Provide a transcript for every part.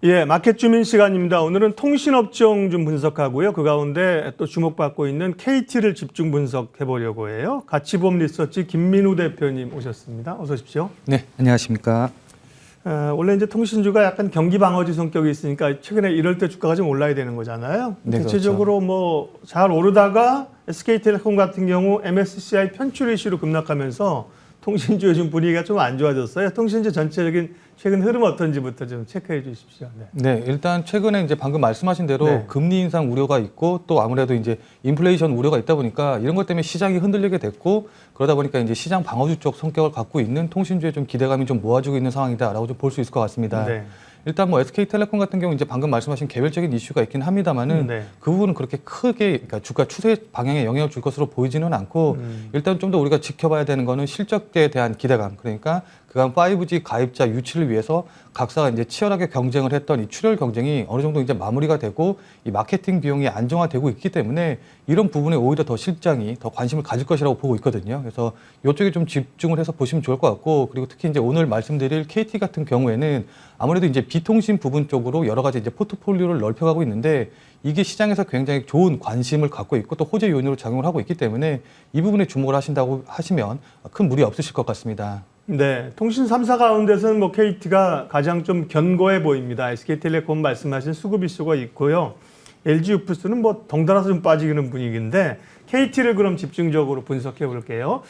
예, 마켓 주민 시간입니다. 오늘은 통신업종 좀 분석하고요. 그 가운데 또 주목받고 있는 KT를 집중 분석해 보려고 해요. 가치보험 리서치 김민우 대표님 오셨습니다. 어서 오십시오. 네, 안녕하십니까. 원래 이제 통신주가 약간 경기 방어지 성격이 있으니까 최근에 이럴 때 주가가 좀 올라야 되는 거잖아요. 네, 대체적으로 그렇죠. 뭐 잘 오르다가 SK텔레콤 같은 경우 MSCI 편출 이슈로 급락하면서 통신주의 좀 분위기가 좀 안 좋아졌어요. 통신주 전체적인 최근 흐름 어떤지부터 좀 체크해 주십시오. 네, 일단 최근에 이제 방금 말씀하신 대로 네. 금리 인상 우려가 있고 또 아무래도 이제 인플레이션 우려가 있다 보니까 이런 것 때문에 시장이 흔들리게 됐고 그러다 보니까 이제 시장 방어주 쪽 성격을 갖고 있는 통신주에 좀 기대감이 좀 모아지고 있는 상황이다라고 좀 볼 수 있을 것 같습니다. 네. 일단 뭐 SK텔레콤 같은 경우 이제 방금 말씀하신 개별적인 이슈가 있긴 합니다만은 네. 그 부분은 그렇게 크게 그러니까 주가 추세 방향에 영향을 줄 것으로 보이지는 않고 일단 좀 더 우리가 지켜봐야 되는 거는 실적에 대한 기대감. 그러니까 그간 5G 가입자 유치를 위해서 각사가 이제 치열하게 경쟁을 했던 이 출혈 경쟁이 어느 정도 이제 마무리가 되고 이 마케팅 비용이 안정화되고 있기 때문에 이런 부분에 오히려 더 실장이 더 관심을 가질 것이라고 보고 있거든요. 그래서 이쪽에 좀 집중을 해서 보시면 좋을 것 같고 그리고 특히 이제 오늘 말씀드릴 KT 같은 경우에는 아무래도 이제 비통신 부분 쪽으로 여러 가지 이제 포트폴리오를 넓혀가고 있는데 이게 시장에서 굉장히 좋은 관심을 갖고 있고 또 호재 요인으로 작용을 하고 있기 때문에 이 부분에 주목을 하신다고 하시면 큰 무리 없으실 것 같습니다. 네, 통신 3사 가운데서는 뭐 KT가 가장 좀 견고해 보입니다. SK텔레콤 말씀하신 수급 이슈가 있고요. LG우프스는 뭐 덩달아서 좀 빠지는 분위기인데 KT를 그럼 집중적으로 분석해 볼게요.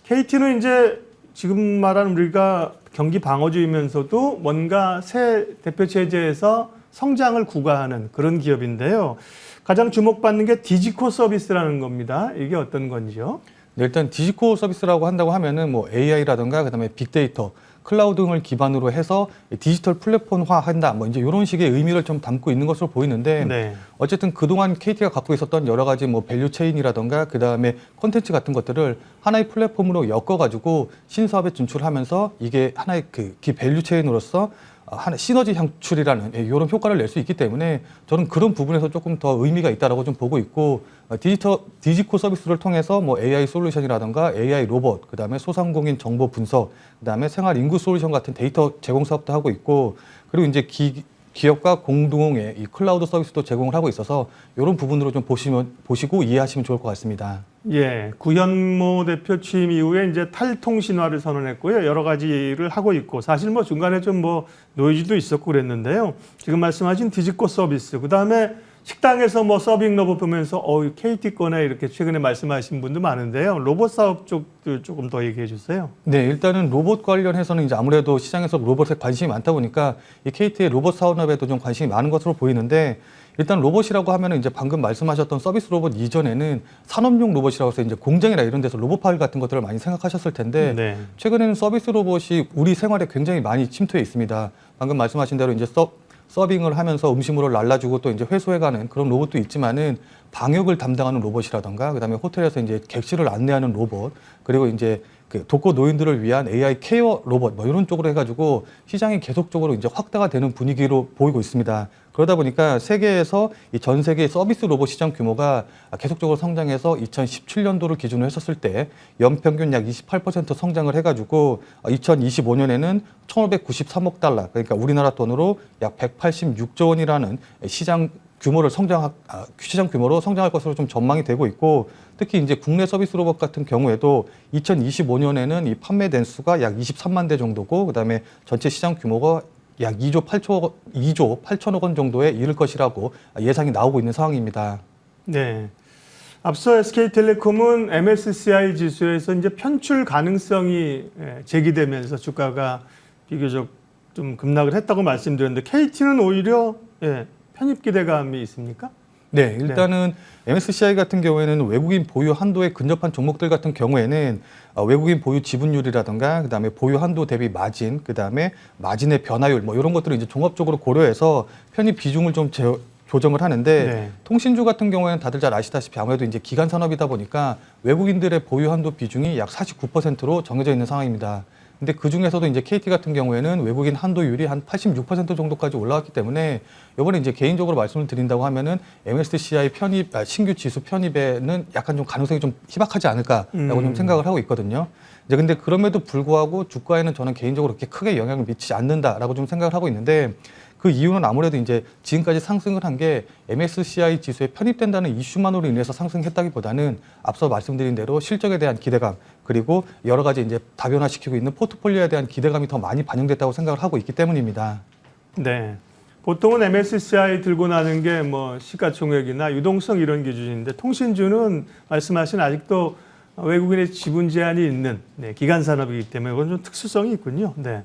KT는 이제 지금 말하는 우리가 경기 방어주이면서도 뭔가 새 대표 체제에서 성장을 구가하는 그런 기업인데요. 가장 주목받는 게 디지코 서비스라는 겁니다. 이게 어떤 건지요? 네, 일단 디지코 서비스라고 한다고 하면은 뭐 AI라든가 그다음에 빅데이터, 클라우드 등을 기반으로 해서 디지털 플랫폼화 한다. 뭐 이제 이런 식의 의미를 좀 담고 있는 것으로 보이는데 네. 어쨌든 그동안 KT가 갖고 있었던 여러 가지 뭐 밸류 체인이라든가 그다음에 콘텐츠 같은 것들을 하나의 플랫폼으로 엮어가지고 신사업에 진출하면서 이게 하나의 그 밸류 체인으로서 하나 시너지 향출이라는 이런 효과를 낼 수 있기 때문에 저는 그런 부분에서 조금 더 의미가 있다라고 좀 보고 있고 디지코 서비스를 통해서 뭐 AI 솔루션이라든가 AI 로봇, 그다음에 소상공인 정보 분석, 그다음에 생활 인구 솔루션 같은 데이터 제공 사업도 하고 있고 그리고 이제 기업과 공동의 이 클라우드 서비스도 제공을 하고 있어서 이런 부분으로 좀 보시고 이해하시면 좋을 것 같습니다. 예, 구현모 대표 취임 이후에 이제 탈통신화를 선언했고요. 여러 가지를 하고 있고 사실 뭐 중간에 좀 뭐 노이즈도 있었고 그랬는데요. 지금 말씀하신 디지코 서비스, 그다음에 식당에서 뭐 서빙 로봇 보면서 KT 거네 이렇게 최근에 말씀하신 분도 많은데요. 로봇 사업 쪽도 조금 더 얘기해 주세요. 네, 일단은 로봇 관련해서는 이제 아무래도 시장에서 로봇에 관심이 많다 보니까 이 KT의 로봇 사업에도 좀 관심이 많은 것으로 보이는데 일단 로봇이라고 하면은 이제 방금 말씀하셨던 서비스 로봇 이전에는 산업용 로봇이라고 해서 이제 공장이나 이런 데서 로봇 파일 같은 것들을 많이 생각하셨을 텐데 네. 최근에는 서비스 로봇이 우리 생활에 굉장히 많이 침투해 있습니다. 방금 말씀하신 대로 이제 서빙을 하면서 음식물을 날라주고 또 이제 회수해가는 그런 로봇도 있지만은 방역을 담당하는 로봇이라던가 그다음에 호텔에서 이제 객실을 안내하는 로봇 그리고 이제 그 독거 노인들을 위한 AI 케어 로봇 뭐 이런 쪽으로 해가지고 시장이 계속적으로 이제 확대가 되는 분위기로 보이고 있습니다. 그러다 보니까 세계에서 이 전 세계 서비스 로봇 시장 규모가 계속적으로 성장해서 2017년도를 기준으로 했었을 때 연평균 약 28% 성장을 해가지고 2025년에는 1,593억 달러 그러니까 우리나라 돈으로 약 186조 원이라는 시장 규모로 성장할 것으로 좀 전망이 되고 있고 특히 이제 국내 서비스 로봇 같은 경우에도 2025년에는 이 판매 대수가 약 23만 대 정도고 그다음에 전체 시장 규모가 약 2조 8천억 원 정도에 이를 것이라고 예상이 나오고 있는 상황입니다. 네. 앞서 SK텔레콤은 MSCI 지수에서 이제 편출 가능성이 제기되면서 주가가 비교적 좀 급락을 했다고 말씀드렸는데 KT는 오히려 편입 기대감이 있습니까? 네, 일단은 MSCI 같은 경우에는 외국인 보유 한도에 근접한 종목들 같은 경우에는 외국인 보유 지분율이라든가 그다음에 보유 한도 대비 마진, 그다음에 마진의 변화율 뭐 이런 것들을 이제 종합적으로 고려해서 편입 비중을 좀 조정을 하는데 네. 통신주 같은 경우에는 다들 잘 아시다시피 아무래도 이제 기간 산업이다 보니까 외국인들의 보유 한도 비중이 약 49%로 정해져 있는 상황입니다. 근데 그 중에서도 이제 KT 같은 경우에는 외국인 한도율이 한 86% 정도까지 올라왔기 때문에 이번에 이제 개인적으로 말씀을 드린다고 하면은 MSCI 신규 지수 편입에는 약간 좀 가능성이 좀 희박하지 않을까라고 좀 생각을 하고 있거든요. 이제 근데 그럼에도 불구하고 주가에는 저는 개인적으로 그렇게 크게 영향을 미치지 않는다라고 좀 생각을 하고 있는데 그 이유는 아무래도 이제 지금까지 상승을 한 게 MSCI 지수에 편입된다는 이슈만으로 인해서 상승했다기보다는 앞서 말씀드린 대로 실적에 대한 기대감 그리고 여러 가지 이제 다변화시키고 있는 포트폴리오에 대한 기대감이 더 많이 반영됐다고 생각을 하고 있기 때문입니다. 네. 보통은 MSCI 들고 나는 게 뭐 시가총액이나 유동성 이런 기준인데 통신주는 말씀하신 아직도 외국인의 지분 제한이 있는 기간 산업이기 때문에 그건 좀 특수성이 있군요. 네.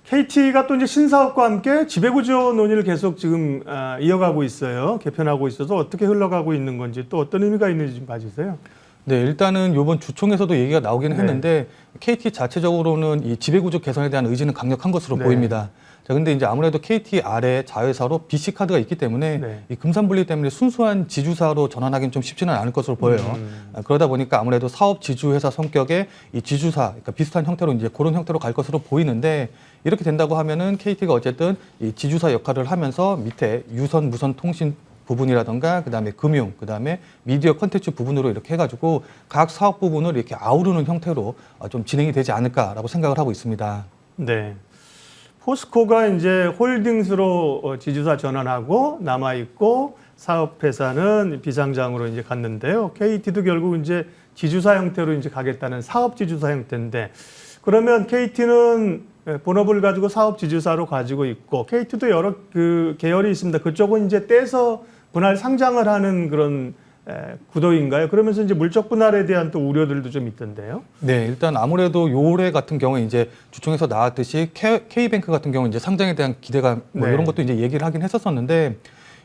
KT가 또 이제 신사업과 함께 지배구조 논의를 계속 지금 이어가고 있어요. 개편하고 있어서 어떻게 흘러가고 있는 건지 또 어떤 의미가 있는지 좀 봐주세요. 네, 일단은 이번 주총에서도 얘기가 나오기는 했는데 KT 자체적으로는 이 지배구조 개선에 대한 의지는 강력한 것으로 보입니다. 자, 근데 이제 아무래도 KT 아래 자회사로 BC카드가 있기 때문에 이 금산분리 때문에 순수한 지주사로 전환하기는 좀 쉽지는 않을 것으로 보여요. 그러다 보니까 아무래도 사업 지주회사 성격의 이 지주사, 그러니까 비슷한 형태로 이제 그런 형태로 갈 것으로 보이는데 이렇게 된다고 하면은 KT가 어쨌든 이 지주사 역할을 하면서 밑에 유선, 무선 통신 부분이라던가 그다음에 금융, 그다음에 미디어 콘텐츠 부분으로 이렇게 해가지고 각 사업 부분을 이렇게 아우르는 형태로 좀 진행이 되지 않을까라고 생각을 하고 있습니다. 네. 포스코가 이제 홀딩스로 지주사 전환하고 남아있고 사업회사는 비상장으로 이제 갔는데요. KT도 결국 이제 지주사 형태로 이제 가겠다는 사업 지주사 형태인데 그러면 KT는 본업을 가지고 사업 지주사로 가지고 있고 KT도 여러 그 계열이 있습니다. 그쪽은 이제 떼서 분할 상장을 하는 그런 구도인가요? 그러면서 이제 물적 분할에 대한 또 우려들도 좀 있던데요. 네, 일단 아무래도 요래 같은 경우에 이제 주총에서 나왔듯이 K뱅크 같은 경우 이제 상장에 대한 기대감 뭐 이런 것도 이제 얘기를 하긴 했었었는데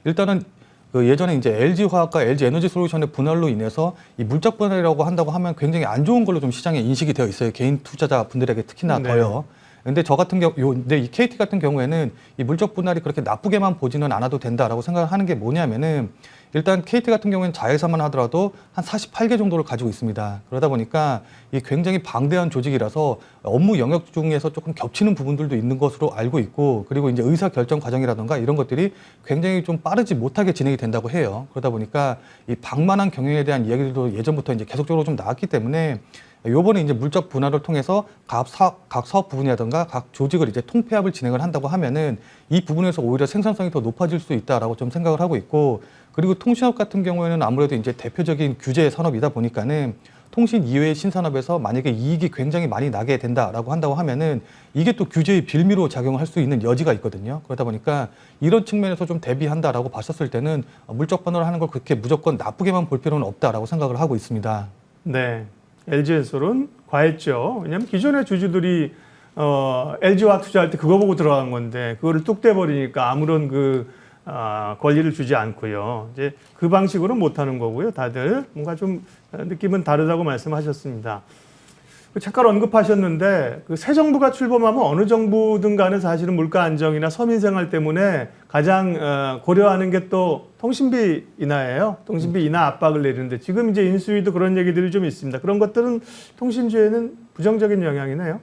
일단은 그 예전에 이제 LG화학과 LG에너지솔루션의 분할로 인해서 이 물적 분할이라고 한다고 하면 굉장히 안 좋은 걸로 좀 시장에 인식이 되어 있어요. 개인 투자자 분들에게 특히나 더요. 근데 저 같은 경우, 근데 이 KT 같은 경우에는 이 물적 분할이 그렇게 나쁘게만 보지는 않아도 된다라고 생각을 하는 게 뭐냐면은 일단 KT 같은 경우에는 자회사만 하더라도 한 48개 정도를 가지고 있습니다. 그러다 보니까 이 굉장히 방대한 조직이라서 업무 영역 중에서 조금 겹치는 부분들도 있는 것으로 알고 있고 그리고 이제 의사 결정 과정이라던가 이런 것들이 굉장히 좀 빠르지 못하게 진행이 된다고 해요. 그러다 보니까 이 방만한 경영에 대한 이야기들도 예전부터 이제 계속적으로 좀 나왔기 때문에 요번에 이제 물적 분할을 통해서 각 사업 부분이라든가 각 조직을 이제 통폐합을 진행을 한다고 하면은 이 부분에서 오히려 생산성이 더 높아질 수 있다라고 좀 생각을 하고 있고 그리고 통신업 같은 경우에는 아무래도 이제 대표적인 규제 산업이다 보니까는 통신 이외의 신산업에서 만약에 이익이 굉장히 많이 나게 된다라고 한다고 하면은 이게 또 규제의 빌미로 작용할 수 있는 여지가 있거든요. 그러다 보니까 이런 측면에서 좀 대비한다라고 봤었을 때는 물적 분할을 하는 걸 그렇게 무조건 나쁘게만 볼 필요는 없다라고 생각을 하고 있습니다. 네. LG엔솔은 과했죠. 왜냐하면 기존의 주주들이 LG화학 투자할 때 그거 보고 들어간 건데 그거를 뚝 떼버리니까 아무런 권리를 주지 않고요. 이제 그 방식으로 못하는 거고요. 다들 뭔가 좀 느낌은 다르다고 말씀하셨습니다. 잠깐 언급하셨는데 그 새 정부가 출범하면 어느 정부든 간에 사실은 물가 안정이나 서민 생활 때문에 가장 고려하는 게 또 통신비 인하예요. 통신비 인하 압박을 내리는데 지금 이제 인수위도 그런 얘기들이 좀 있습니다. 그런 것들은 통신주에는 부정적인 영향이네요.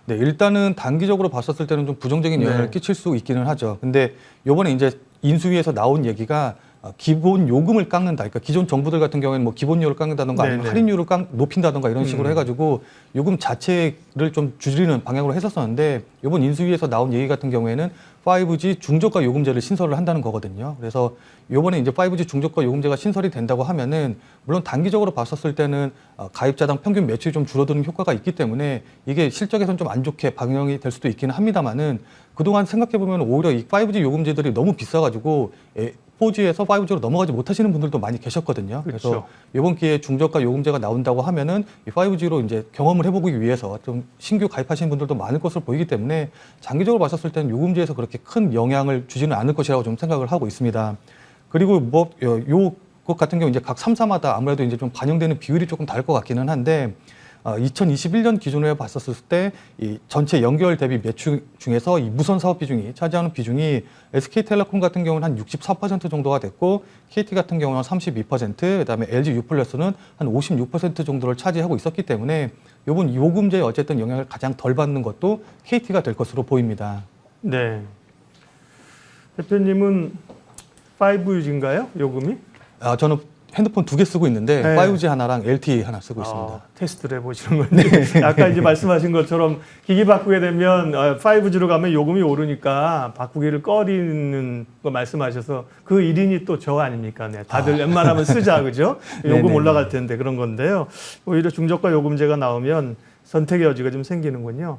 네, 일단은 단기적으로 봤었을 때는 좀 부정적인 영향을 끼칠 수 있기는 하죠. 근데 요번에 이제 인수위에서 나온 얘기가 기본 요금을 깎는다. 그러니까 기존 정부들 같은 경우에는 뭐 기본료를 깎는다던가 아니면 할인율을 높인다던가 이런 식으로 해가지고 요금 자체를 좀 줄이는 방향으로 했었었는데 이번 인수위에서 나온 얘기 같은 경우에는 5G 중저가 요금제를 신설을 한다는 거거든요. 그래서 요번에 이제 5G 중저가 요금제가 신설이 된다고 하면은 물론 단기적으로 봤었을 때는 가입자당 평균 매출이 좀 줄어드는 효과가 있기 때문에 이게 실적에서는 좀 안 좋게 반영이 될 수도 있기는 합니다만은 그동안 생각해보면 오히려 이 5G 요금제들이 너무 비싸가지고 4G에서 5G로 넘어가지 못하시는 분들도 많이 계셨거든요. 그렇죠. 그래서 이번 기회에 중저가 요금제가 나온다고 하면은 이 5G로 이제 경험을 해보기 위해서 좀 신규 가입하시는 분들도 많을 것으로 보이기 때문에 장기적으로 봤었을 때는 요금제에서 그렇게 큰 영향을 주지는 않을 것이라고 좀 생각을 하고 있습니다. 그리고 뭐 요것 같은 경우 이제 각 3사마다 아무래도 이제 좀 반영되는 비율이 조금 다를 것 같기는 한데 2021년 기준으로 봤었을 때 이 전체 연결 대비 매출 중에서 이 무선 사업 비중이 차지하는 비중이 SK텔레콤 같은 경우는 한 64% 정도가 됐고 KT 같은 경우는 32%, 그다음에 LG U+는 한 56% 정도를 차지하고 있었기 때문에 이번 요금제에 어쨌든 영향을 가장 덜 받는 것도 KT가 될 것으로 보입니다. 네. 대표님은 5G인가요? 요금이? 저는 핸드폰 2개 쓰고 있는데 네. 5G 하나랑 LTE 하나 쓰고 있습니다. 테스트를 해보시는 건데 아까 이제 말씀하신 것처럼 기기 바꾸게 되면 5G로 가면 요금이 오르니까 바꾸기를 꺼리는 거 말씀하셔서 그 일인이 또 저 아닙니까? 네, 다들 웬만하면 쓰자 그죠? 요금 네네. 올라갈 텐데 그런 건데요. 오히려 중저가 요금제가 나오면 선택의 여지가 좀 생기는군요.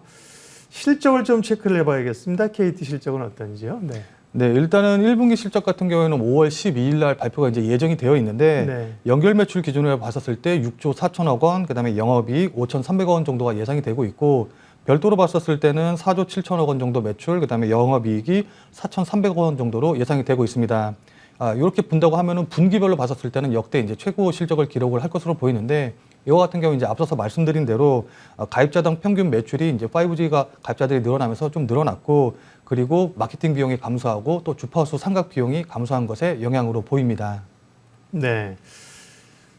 실적을 좀 체크를 해봐야겠습니다. KT 실적은 어떤지요? 네. 네, 일단은 1분기 실적 같은 경우에는 5월 12일 날 발표가 이제 예정이 되어 있는데 네. 연결 매출 기준으로 봤었을 때 6조 4천억 원, 그다음에 영업이익 5,300억 원 정도가 예상이 되고 있고 별도로 봤었을 때는 4조 7천억 원 정도 매출, 그다음에 영업이익이 4,300억 원 정도로 예상이 되고 있습니다. 이렇게 본다고 하면은 분기별로 봤었을 때는 역대 이제 최고 실적을 기록을 할 것으로 보이는데 이와 같은 경우 이제 앞서서 말씀드린 대로 가입자당 평균 매출이 이제 5G가 가입자들이 늘어나면서 좀 늘어났고 그리고 마케팅 비용이 감소하고 또 주파수 삼각 비용이 감소한 것에 영향으로 보입니다. 네.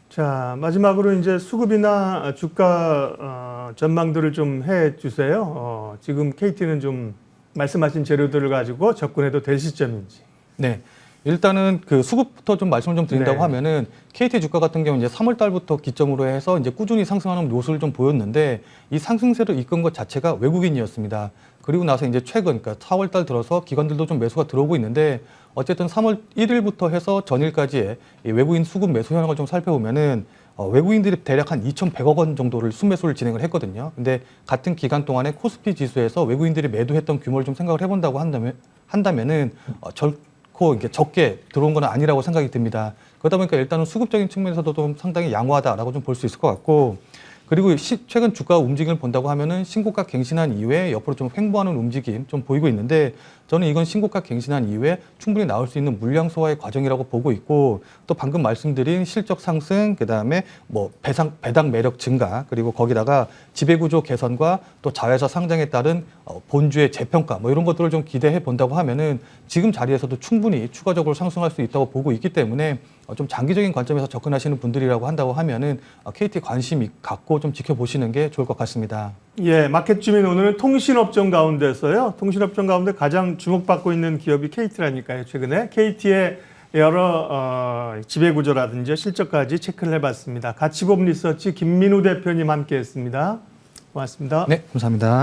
자, 마지막으로 이제 수급이나 주가 전망들을 좀 해주세요. 지금 KT는 좀 말씀하신 재료들을 가지고 접근해도 될 시점인지. 네. 일단은 그 수급부터 좀 말씀을 좀 드린다고 네. 하면은 KT 주가 같은 경우 이제 3월 달부터 기점으로 해서 이제 꾸준히 상승하는 모습을 좀 보였는데 이 상승세를 이끈 것 자체가 외국인이었습니다. 그리고 나서 이제 최근 그러니까 4월 달 들어서 기관들도 좀 매수가 들어오고 있는데 어쨌든 3월 1일부터 해서 전일까지의 이 외국인 수급 매수 현황을 좀 살펴보면은 외국인들이 대략 한 2,100억 원 정도를 순매수를 진행을 했거든요. 근데 같은 기간 동안에 코스피 지수에서 외국인들이 매도했던 규모를 좀 생각을 해본다고 한다면은 결코 이렇게 적게 들어온 건 아니라고 생각이 듭니다. 그러다 보니까 일단은 수급적인 측면에서도 좀 상당히 양호하다라고 좀 볼 수 있을 것 같고 그리고 최근 주가 움직임을 본다고 하면은 신고가 갱신한 이후에 옆으로 좀 횡보하는 움직임 좀 보이고 있는데 저는 이건 신고가 갱신한 이후에 충분히 나올 수 있는 물량 소화의 과정이라고 보고 있고 또 방금 말씀드린 실적 상승 그다음에 뭐 배당 매력 증가 그리고 거기다가 지배구조 개선과 또 자회사 상장에 따른 본주의 재평가 뭐 이런 것들을 좀 기대해 본다고 하면은 지금 자리에서도 충분히 추가적으로 상승할 수 있다고 보고 있기 때문에 좀 장기적인 관점에서 접근하시는 분들이라고 한다고 하면은 KT 관심 갖고 좀 지켜보시는 게 좋을 것 같습니다. 예, 마켓 주민 오늘은 통신업종 가운데서요. 통신업종 가운데 가장 주목받고 있는 기업이 KT라니까요. 최근에 KT의 여러 지배구조라든지 실적까지 체크를 해봤습니다. 가치법 리서치 김민우 대표님 함께했습니다. 고맙습니다. 네, 감사합니다.